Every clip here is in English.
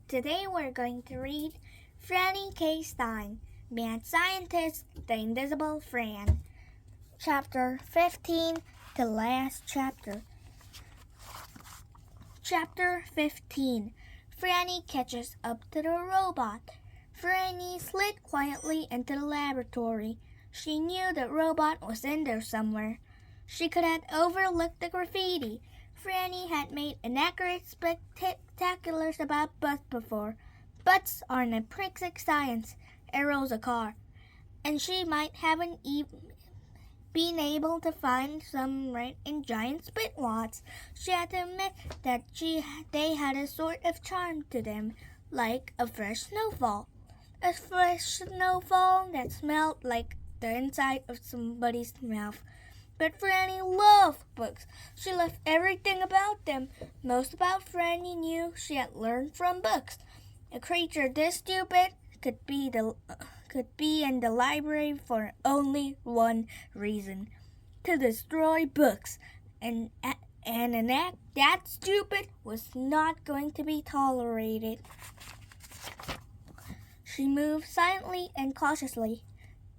Today we're going to read Franny K. Stein, Mad Scientist, The Invisible Fran. Chapter 15, the last chapter. Chapter 15. Franny catches up to the robot. Franny slid quietly into the laboratory. She knew the robot was in there somewhere. She could have overlooked the graffiti. Franny had made inaccurate spectaculars about butts before. Butts are an intrinsic science. Arrow's a car. And she might haven't even been able to find some right in giant spitwads. She had to admit that they had a sort of charm to them, like a fresh snowfall. A fresh snowfall that smelled like the inside of somebody's mouth. But Franny loved books. She loved everything about them. Most about Franny knew she had learned from books. A creature this stupid could be in the library for only one reason: to destroy books. And an act that stupid was not going to be tolerated. She moved silently and cautiously,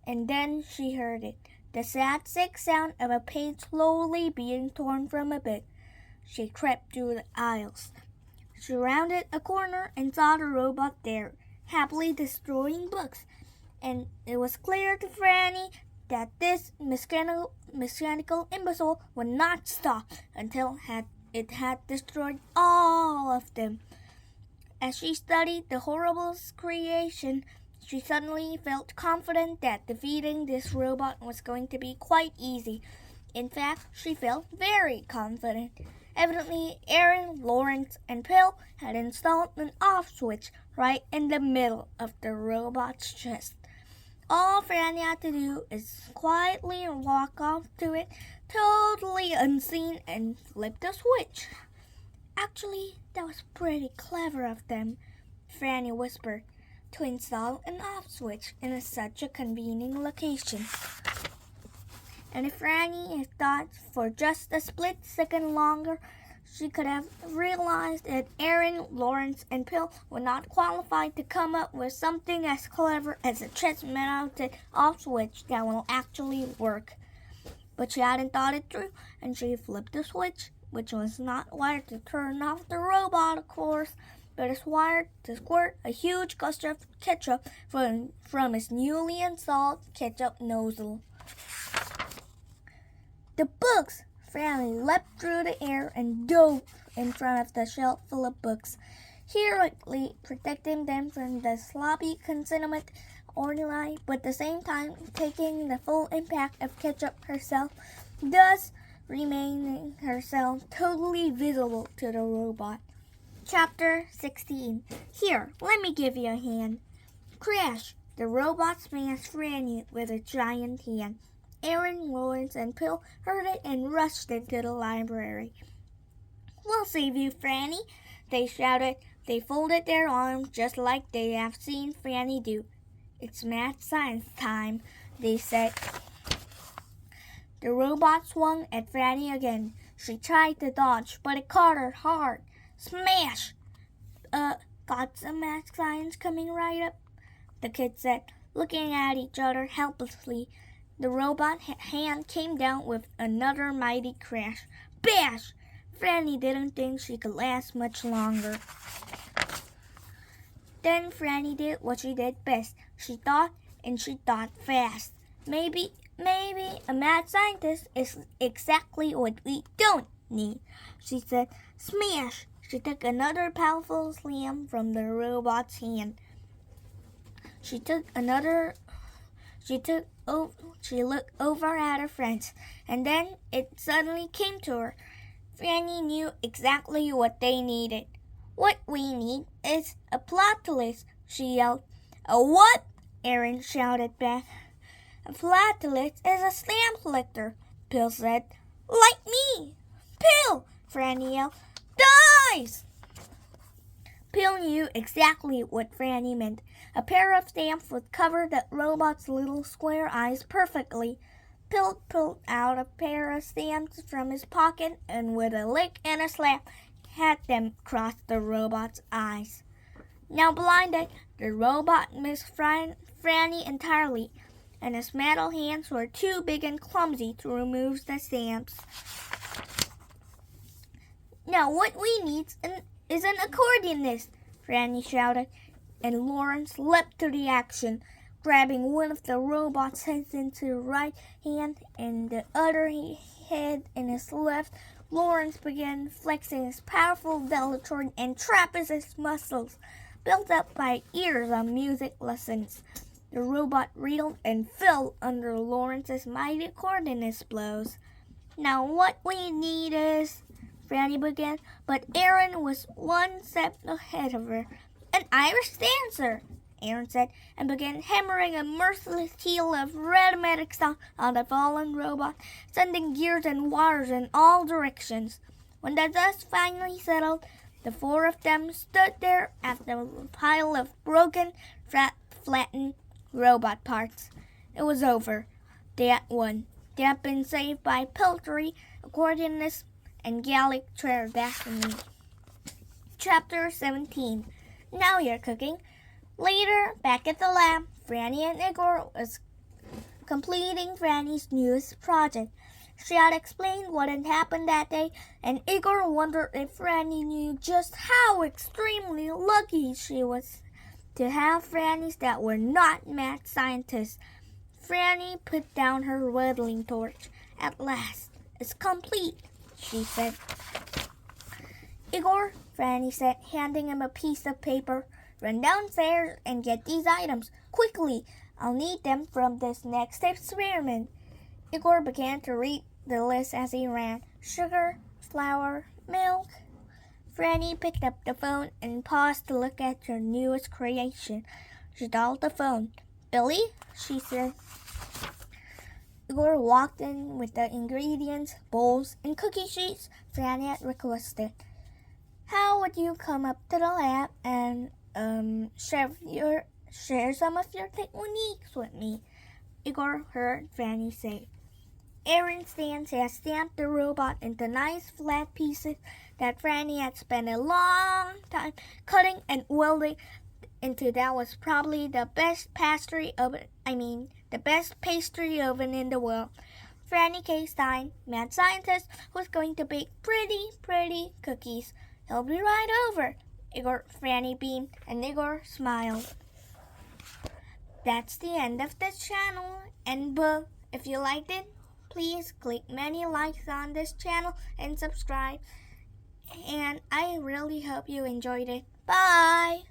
and then she heard it. The sad, sick sound of a page slowly being torn from a book. She crept through the aisles. She rounded a corner and saw the robot there, happily destroying books. And it was clear to Franny that this mechanical imbecile would not stop until it had destroyed all of them. As she studied the horrible creation, she suddenly felt confident that defeating this robot was going to be quite easy. In fact, she felt very confident. Evidently, Aaron, Lawrence, and Pill had installed an off switch right in the middle of the robot's chest. All Franny had to do is quietly walk off to it, totally unseen, and flip the switch. Actually, that was pretty clever of them, Franny whispered, to install an off switch in such a convenient location. And if Franny had thought for just a split second longer, she could have realized that Aaron, Lawrence, and Pill were not qualified to come up with something as clever as a chest-mounted off switch that will actually work. But she hadn't thought it through, and she flipped the switch, which was not wired to turn off the robot, of course, but is wired to squirt a huge gush of ketchup from his newly installed ketchup nozzle. The books! Franny leapt through the air and dove in front of the shelf full of books, heroically protecting them from the sloppy consignment ordinary, but at the same time taking the full impact of ketchup herself, thus remaining herself totally visible to the robot. Chapter 16. Here, let me give you a hand. Crash! The robot smashed Franny with a giant hand. Aaron, Lawrence, and Pill heard it and rushed into the library. "We'll save you, Franny," they shouted. They folded their arms just like they have seen Franny do. "It's mad science time," they said. The robot swung at Franny again. She tried to dodge, but it caught her hard. Smash! Got some mad science coming right up," the kids said, looking at each other helplessly. The robot hand came down with another mighty crash. Bash! Franny didn't think she could last much longer. Then Franny did what she did best. She thought, and she thought fast. Maybe a mad scientist is exactly what we don't need," she said. Smash! She took another powerful slam from the robot's hand. She looked over at her friends, and then it suddenly came to her. Franny knew exactly what they needed. "What we need is a plot twist," she yelled. "A what?" Aaron shouted back. "A plot twist is a stamp collector," Pill said. "Like me!" "Pill!" Franny yelled. "Dies!" Pill knew exactly what Franny meant. A pair of stamps would cover the robot's little square eyes perfectly. Pill pulled out a pair of stamps from his pocket and with a lick and a slap had them across the robot's eyes. Now blinded, the robot missed Franny entirely, and his metal hands were too big and clumsy to remove the stamps. Now what we need is an accordionist, Franny shouted, and Lawrence leapt to the action, grabbing one of the robot's heads into his right hand and the other head in his left. Lawrence began flexing his powerful Velatron and trapezist muscles, built up by years of music lessons. The robot reeled and fell under Lawrence's mighty accordionist blows. Now what we need is, Franny began, but Aaron was one step ahead of her. An Irish dancer, Aaron said, and began hammering a merciless heel of rhythmic sound on the fallen robot, sending gears and wires in all directions. When the dust finally settled, the four of them stood there at the pile of broken, flattened robot parts. It was over. They had won. They had been saved by Piltry, accordionist, and Gallic destiny. Chapter 17. Now you're cooking. Later, back at the lab, Franny and Igor was completing Franny's newest project. She had explained what had happened that day, and Igor wondered if Franny knew just how extremely lucky she was to have Frannies that were not mad scientists. Franny put down her whittling torch. At last, it's complete, she said. Igor, Franny said, handing him a piece of paper. Run downstairs and get these items. Quickly, I'll need them from this next experiment. Igor began to read the list as he ran. Sugar, flour, milk. Franny picked up the phone and paused to look at her newest creation. She dialed the phone. Billy, she said. Igor walked in with the ingredients, bowls, and cookie sheets Franny had requested. How would you come up to the lab and share some of your techniques with me? Igor heard Franny say. Aaron Stans had stamped the robot into nice flat pieces that Franny had spent a long time cutting and welding into. That was probably the best pastry oven in the world. Franny K. Stein, mad scientist, was going to bake pretty cookies. He'll be right over. Franny beamed, and Igor smiled. That's the end of the channel. And if you liked it, please click many likes on this channel and subscribe. And I really hope you enjoyed it. Bye!